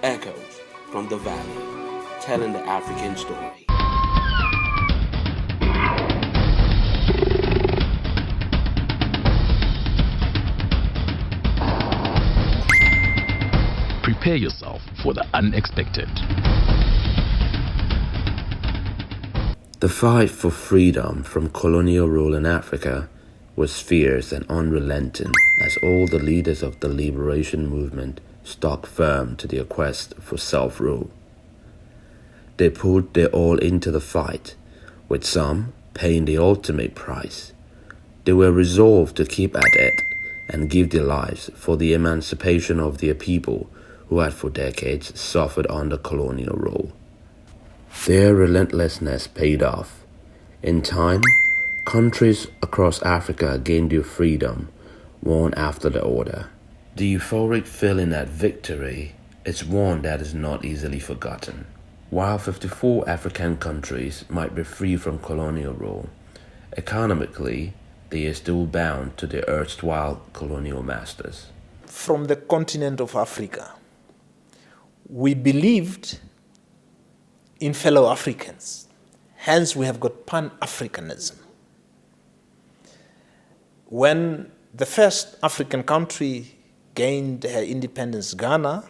Echoes from the Valley, telling the African story. Prepare yourself for the unexpected. The fight for freedom from colonial rule in Africa was fierce and unrelenting as all the leaders of the liberation movement stuck firm to their quest for self-rule. They put their all into the fight, with some paying the ultimate price. They were resolved to keep at it and give their lives for the emancipation of their people who had for decades suffered under colonial rule. Their relentlessness paid off. In time, countries across Africa gained their freedom, one after the other. The euphoric feeling at victory is one that is not easily forgotten. While 54 African countries might be free from colonial rule, economically, they are still bound to their erstwhile colonial masters. From the continent of Africa, we believed in fellow Africans. Hence, we have got Pan-Africanism. When the first African country gained her independence, Ghana,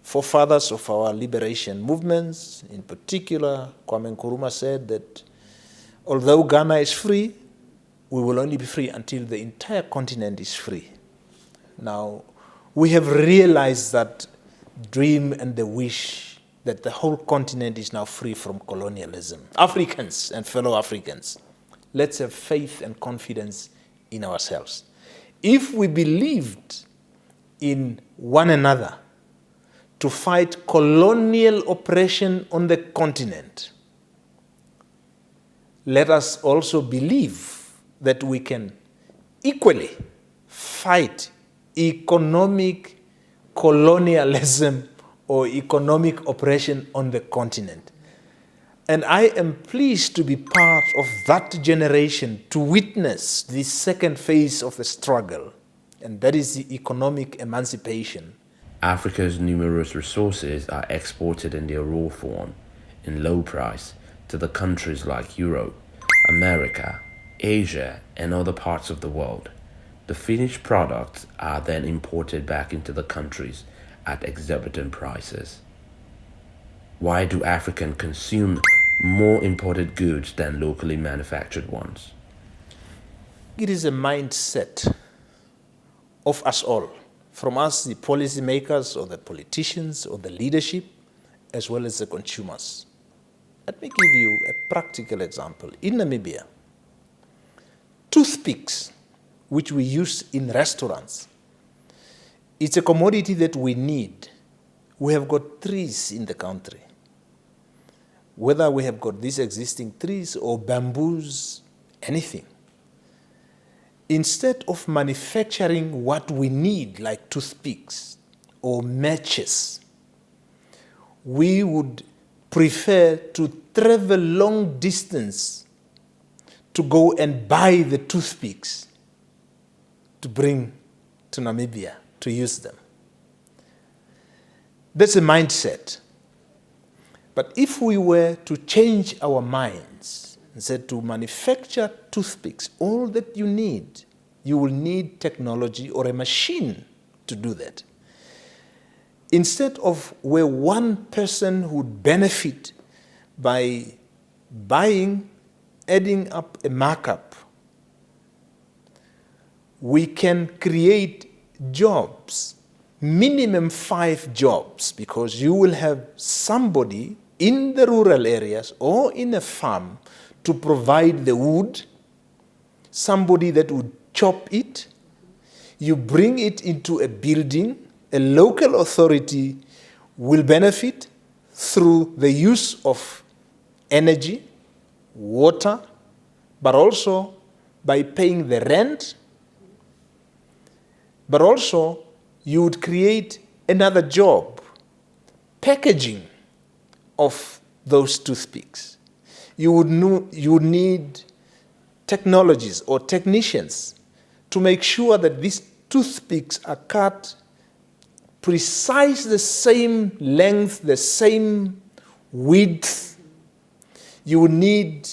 forefathers of our liberation movements, in particular, Kwame Nkrumah said that although Ghana is free, we will only be free until the entire continent is free. Now, we have realized that dream and the wish that the whole continent is now free from colonialism. Africans and fellow Africans, let's have faith and confidence in ourselves. If we believed in one another to fight colonial oppression on the continent, let us also believe that we can equally fight economic colonialism or economic oppression on the continent. And I am pleased to be part of that generation to witness the second phase of the struggle, and that is the economic emancipation. Africa's numerous resources are exported in their raw form, in low price, to the countries like Europe, America, Asia, and other parts of the world. The finished products are then imported back into the countries at exorbitant prices. Why do Africans consume more imported goods than locally manufactured ones? It is a mindset of us all, from us, the policymakers or the politicians or the leadership, as well as the consumers. Let me give you a practical example. In Namibia, toothpicks, which we use in restaurants, it's a commodity that we need. We have got trees in the country. Whether we have got these existing trees or bamboos, anything. Instead of manufacturing what we need, like toothpicks or matches, we would prefer to travel long distance to go and buy the toothpicks to bring to Namibia to use them. That's a mindset. But if we were to change our minds and said to manufacture toothpicks, all that you will need technology or a machine to do that. Instead of where one person would benefit by buying, adding up a markup, we can create jobs, minimum 5 jobs, because you will have somebody in the rural areas or in a farm to provide the wood, somebody that would chop it, you bring it into a building, a local authority will benefit through the use of energy, water, but also by paying the rent, but also you would create another job, packaging of those toothpicks. You would need technologies or technicians to make sure that these toothpicks are cut precise the same length, the same width. You would need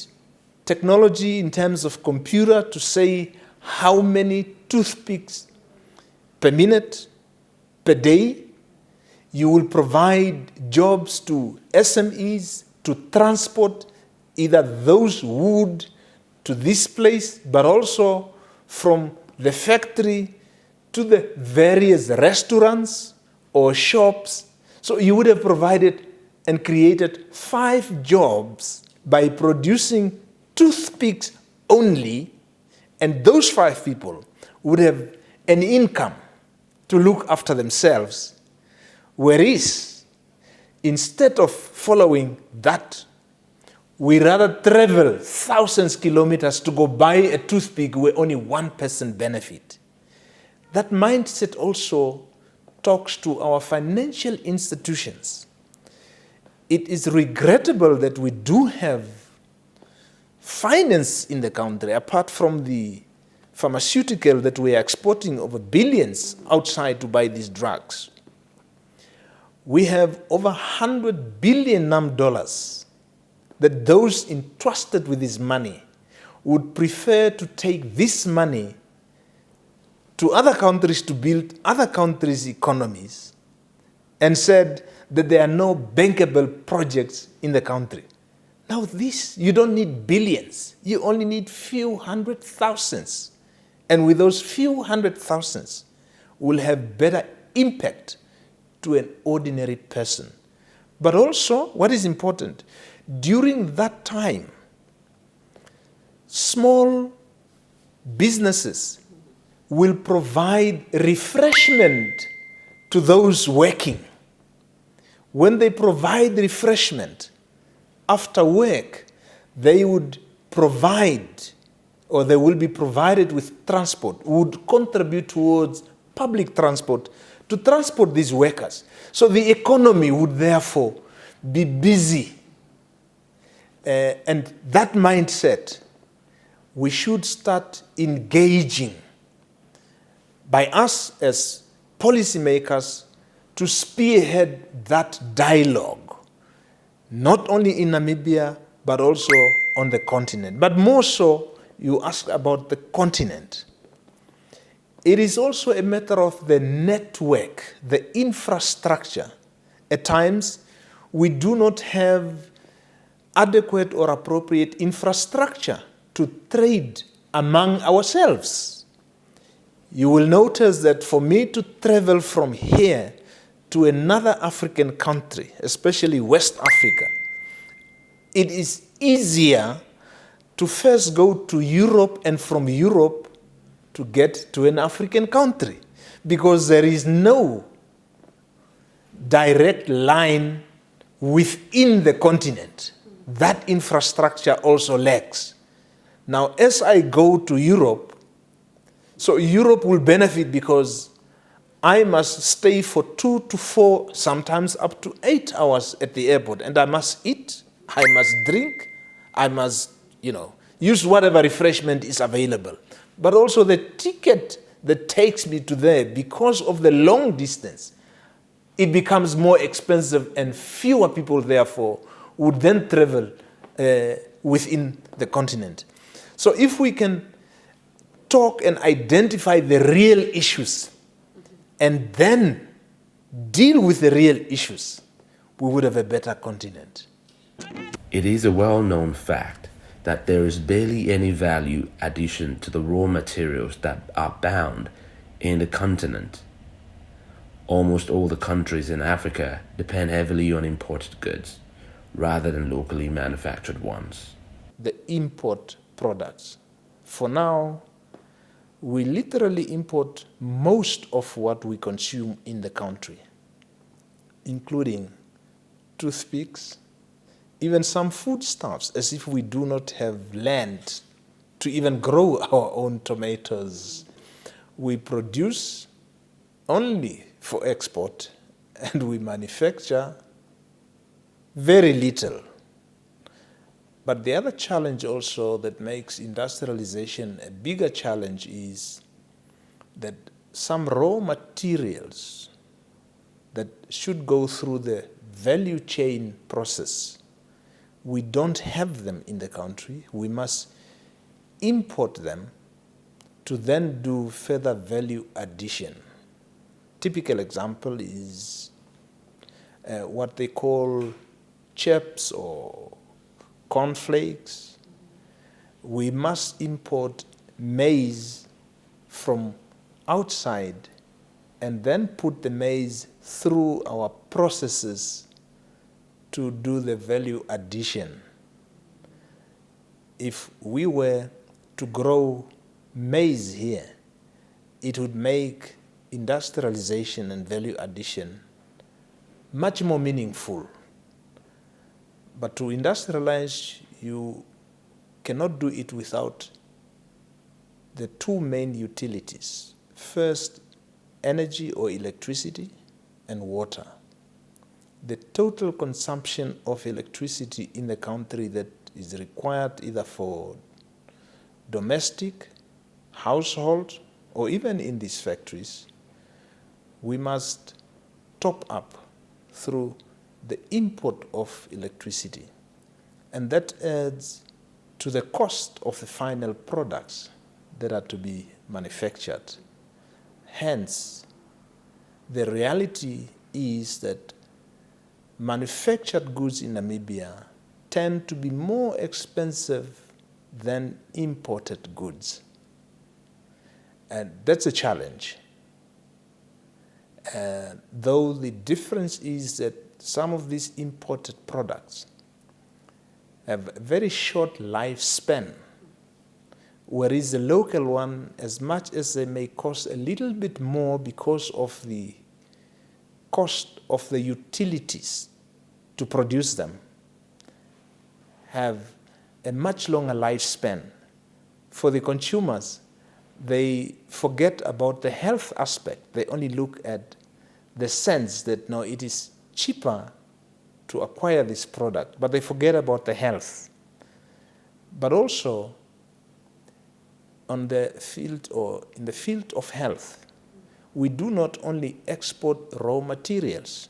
technology in terms of computer to say how many toothpicks per minute, per day. You will provide jobs to SMEs to transport either those wood to this place, but also from the factory to the various restaurants or shops. So you would have provided and created 5 jobs by producing toothpicks only, and those 5 people would have an income to look after themselves. Whereas, instead of following that, we rather travel thousands of kilometers to go buy a toothpick where only one person benefits. That mindset also talks to our financial institutions. It is regrettable that we do have finance in the country, apart from the pharmaceutical that we are exporting over billions outside to buy these drugs. We have over 100 billion dollars that those entrusted with this money would prefer to take this money to other countries to build other countries' economies, and said that there are no bankable projects in the country. Now this, you don't need billions, you only need few hundred thousands. And with those few hundred thousands, we'll have better impact to an ordinary person. But also, what is important, during that time, small businesses will provide refreshment to those working. When they provide refreshment after work, they would provide, or they will be provided with transport, would contribute towards public transport to transport these workers. So the economy would therefore be busy. And that mindset, we should start engaging by us as policymakers to spearhead that dialogue, not only in Namibia, but also on the continent. But more so, you ask about the continent. It is also a matter of the network, the infrastructure. At times, we do not have adequate or appropriate infrastructure to trade among ourselves. You will notice that for me to travel from here to another African country, especially West Africa, it is easier to first go to Europe and from Europe to get to an African country, because there is no direct line within the continent. That infrastructure also lacks. Now, as I go to Europe, so Europe will benefit because I must stay for 2 to 4, sometimes up to 8 hours at the airport, and I must eat, I must drink, I must, use whatever refreshment is available. But also the ticket that takes me to there, because of the long distance, it becomes more expensive, and fewer people, therefore, would then travel within the continent. So if we can talk and identify the real issues and then deal with the real issues, we would have a better continent. It is a well-known fact that there is barely any value addition to the raw materials that are bound in the continent. Almost all the countries in Africa depend heavily on imported goods rather than locally manufactured ones. The import products. For now, we literally import most of what we consume in the country, including toothpicks, even some foodstuffs, as if we do not have land to even grow our own tomatoes. We produce only for export, and we manufacture very little. But the other challenge also that makes industrialization a bigger challenge is that some raw materials that should go through the value chain process. We don't have them in the country. We must import them to then do further value addition. Typical example is what they call chips or cornflakes. We must import maize from outside and then put the maize through our processes to do the value addition. If we were to grow maize here, it would make industrialization and value addition much more meaningful. But to industrialize, you cannot do it without the two main utilities. First, energy or electricity, and water. The total consumption of electricity in the country that is required either for domestic, household, or even in these factories, we must top up through the import of electricity. And that adds to the cost of the final products that are to be manufactured. Hence, the reality is that manufactured goods in Namibia tend to be more expensive than imported goods. And that's a challenge. Though the difference is that some of these imported products have a very short lifespan, whereas the local one, as much as they may cost a little bit more because of the cost of the utilities to produce them, have a much longer lifespan. For the consumers, they forget about the health aspect. They only look at the sense that, no, it is cheaper to acquire this product, but they forget about the health. But also, on the field or in the field of health, we do not only export raw materials.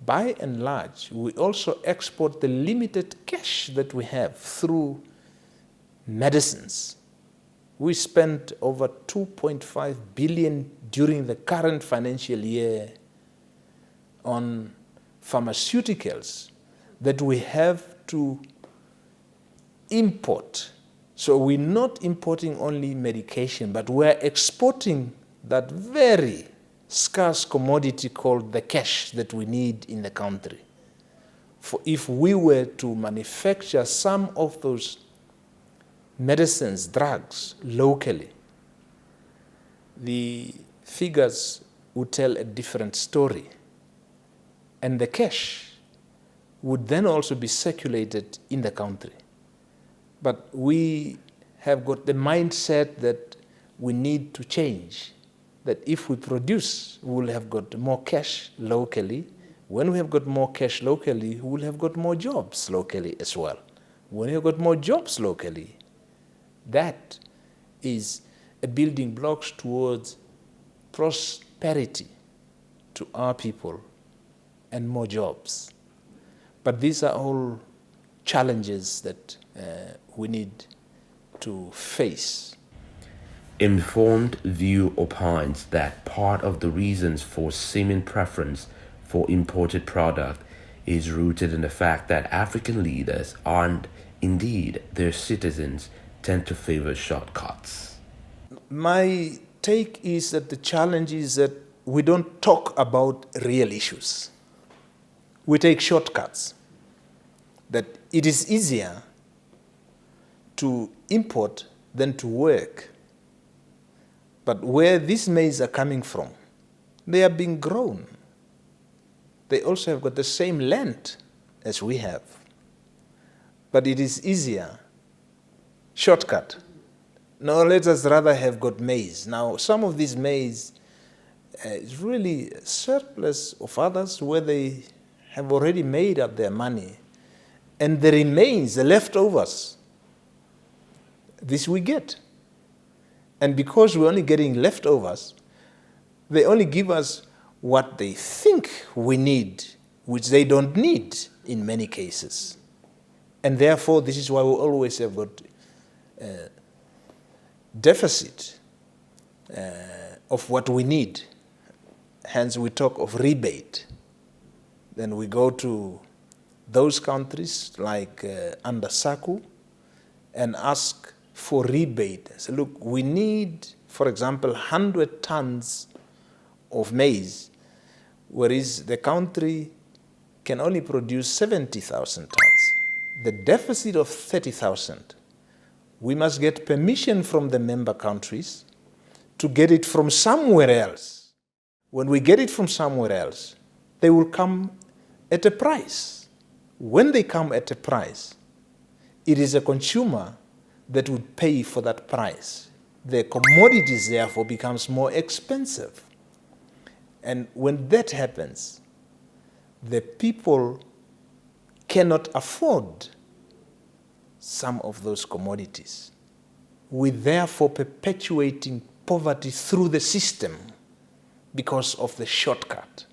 By and large, we also export the limited cash that we have through medicines. We spent over 2.5 billion during the current financial year on pharmaceuticals that we have to import. So we're not importing only medication, but we're exporting that very scarce commodity called the cash that we need in the country. For if we were to manufacture some of those medicines, drugs, locally, the figures would tell a different story. And the cash would then also be circulated in the country. But we have got the mindset that we need to change, that if we produce, we will have got more cash locally. When we have got more cash locally, we will have got more jobs locally as well. When we have got more jobs locally, that is a building blocks towards prosperity to our people and more jobs. But these are all challenges that we need to face. Informed View opines that part of the reasons for seeming preference for imported product is rooted in the fact that African leaders and indeed their citizens tend to favor shortcuts. My take is that the challenge is that we don't talk about real issues. We take shortcuts. That it is easier to import than to work. But where these maize are coming from, they are being grown. They also have got the same land as we have. But it is easier. Shortcut. Now let us rather have got maize. Now some of these maize is really a surplus of others where they have already made up their money. And the remains, the leftovers, this we get. And because we're only getting leftovers, they only give us what they think we need, which they don't need in many cases. And therefore, this is why we always have got a deficit of what we need. Hence, we talk of rebate. Then we go to those countries like under SACU and ask for rebate. So look, we need, for example, 100 tons of maize, whereas the country can only produce 70,000 tons. The deficit of 30,000, we must get permission from the member countries to get it from somewhere else. When we get it from somewhere else, they will come at a price. When they come at a price, it is a consumer that would pay for that price. The commodities, therefore, becomes more expensive. And when that happens, the people cannot afford some of those commodities. We therefore perpetuating poverty through the system because of the shortcut.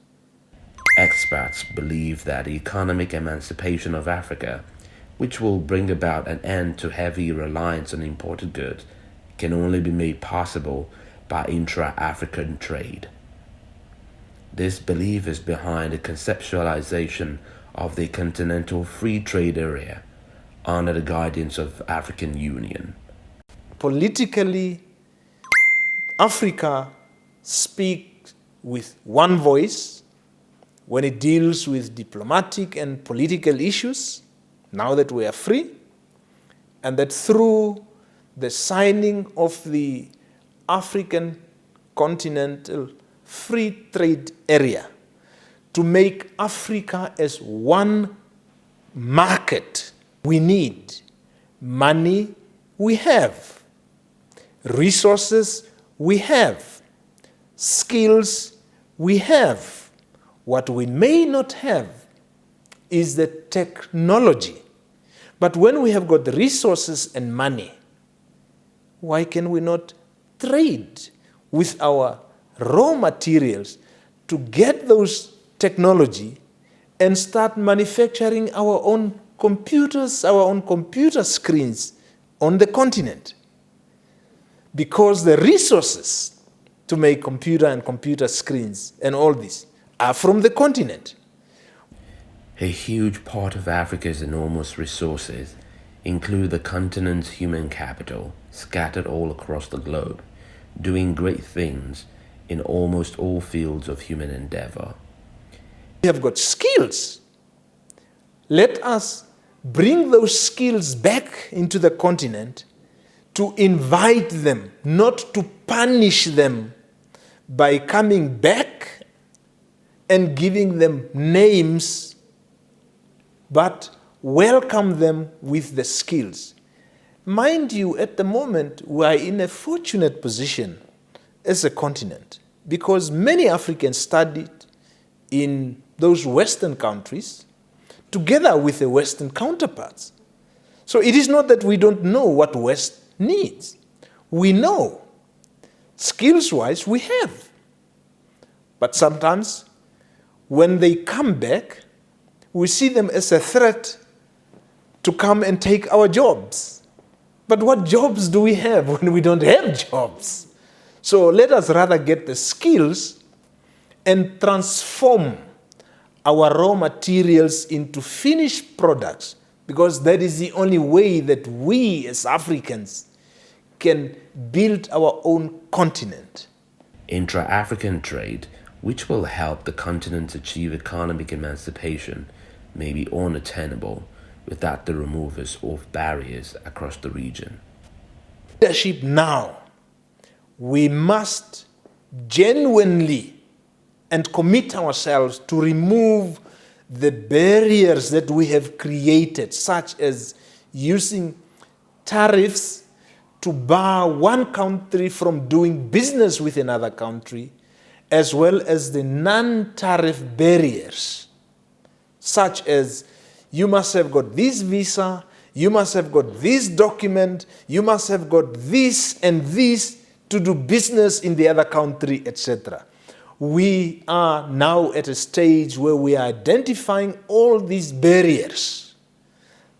Experts believe that economic emancipation of Africa, which will bring about an end to heavy reliance on imported goods, can only be made possible by intra-African trade. This belief is behind the conceptualization of the Continental Free Trade Area under the guidance of African Union. Politically, Africa speaks with one voice when it deals with diplomatic and political issues, now that we are free, and that through the signing of the African Continental Free Trade Area, to make Africa as one market, we need money, we have resources, we have skills, we have. What we may not have is the technology. But when we have got the resources and money, why can we not trade with our raw materials to get those technology and start manufacturing our own computers, our own computer screens on the continent? Because the resources to make computer and computer screens and all this are from the continent. A huge part of Africa's enormous resources include the continent's human capital scattered all across the globe, doing great things in almost all fields of human endeavor. We have got skills. Let us bring those skills back into the continent to invite them, not to punish them by coming back and giving them names, but welcome them with the skills. Mind you, at the moment, we are in a fortunate position as a continent because many Africans studied in those Western countries together with the Western counterparts. So it is not that we don't know what West needs. We know. Skills-wise, we have. But sometimes, when they come back, we see them as a threat to come and take our jobs. But what jobs do we have when we don't have jobs? So let us rather get the skills and transform our raw materials into finished products, because that is the only way that we as Africans can build our own continent. Intra-African trade, which will help the continent achieve economic emancipation, may be unattainable without the removers of barriers across the region. Leadership now, we must genuinely and commit ourselves to remove the barriers that we have created, such as using tariffs to bar one country from doing business with another country, as well as the non-tariff barriers, such as you must have got this visa, you must have got this document, you must have got this and this to do business in the other country, etc. we are now at a stage where we are identifying all these barriers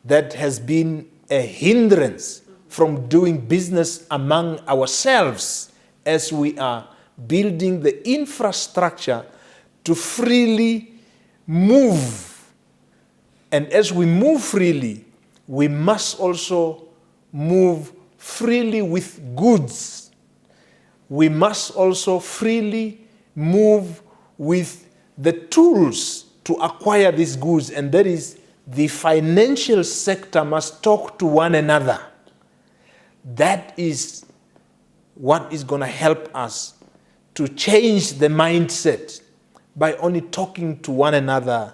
that has been a hindrance from doing business among ourselves as we are building the infrastructure to freely move. And as we move freely, we must also move freely with goods. We must also freely move with the tools to acquire these goods, and that is the financial sector must talk to one another. That is what is going to help us to change the mindset by only talking to one another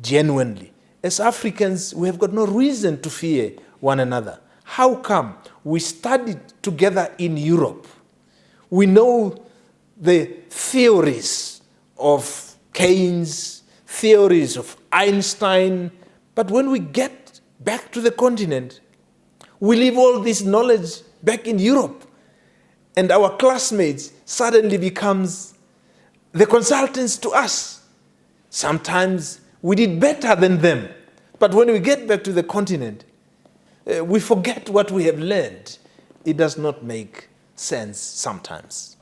genuinely. As Africans, we have got no reason to fear one another. How come? We studied together in Europe. We know the theories of Keynes, theories of Einstein, but when we get back to the continent, we leave all this knowledge back in Europe, and our classmates suddenly becomes the consultants to us. Sometimes we did better than them, but when we get back to the continent, we forget what we have learned. It does not make sense sometimes.